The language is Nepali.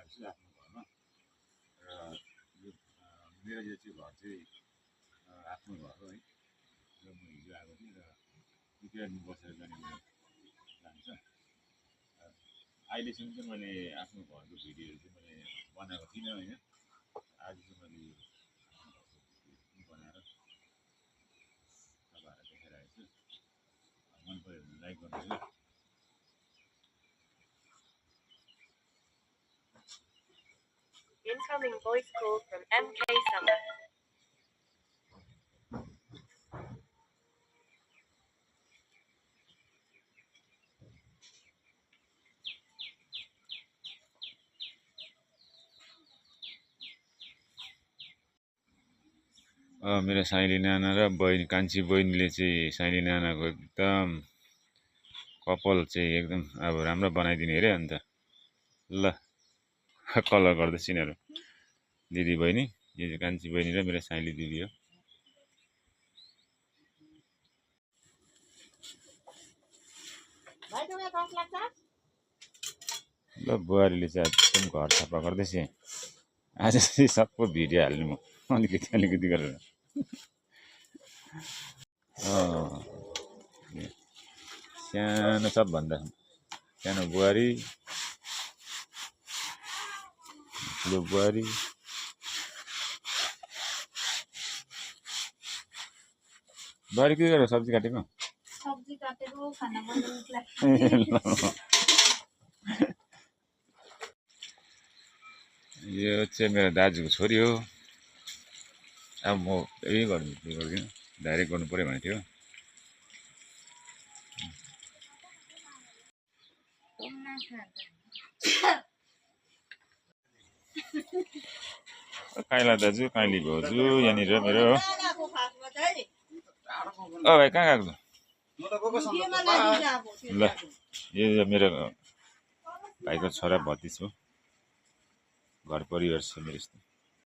छु आफ्नो घरमा र यो मेरो यो चाहिँ घर चाहिँ आफ्नो घर हो है र म हिजो आएको थिएँ र टिकट बसेर जाने मेरो प्लान छ अहिलेसम्म चाहिँ मैले आफ्नो घरको भिडियोहरू चाहिँ मैले बनाएको थिइनँ होइन आज चाहिँ मैले बनाएर तपाईँहरूलाई देखाइरहेको छु मन पऱ्यो भने लाइक गर्नुहोस् है Incoming voice call from MK Summer. मेरो साइली नाना र बहिनी कान्छी बहिनीले चाहिँ साइली नानाको एकदम कपाल चाहिँ एकदम अब राम्रो बनाइदिने अरे अन्त ल कलर गर्दैछ यिनीहरू दिदी बहिनी यो चाहिँ कान्छी बहिनी र मेरो साइली दिदी हो ल बुहारीले चाहिँ एकदम घर सफा गर्दैछ आज चाहिँ सबको भिडियो हाल्नु म अलिकति अलिकति गरेर सानो सबभन्दा सानो बुहारी ठुलो बुहारी बुहारी के गरेर सब्जी काटेको खाना बनाउनुको यो चाहिँ मेरो दाजुको छोरी हो अब म यही गर्दिनँ डाइरेक्ट गर्नु पऱ्यो भने थियो काइला दाजु काइली भाउजू यहाँनिर मेरो भाइ कहाँ गएको ल यो मेरो भाइको छोरा भतिज हो घर परिवार छ मेरो यस्तो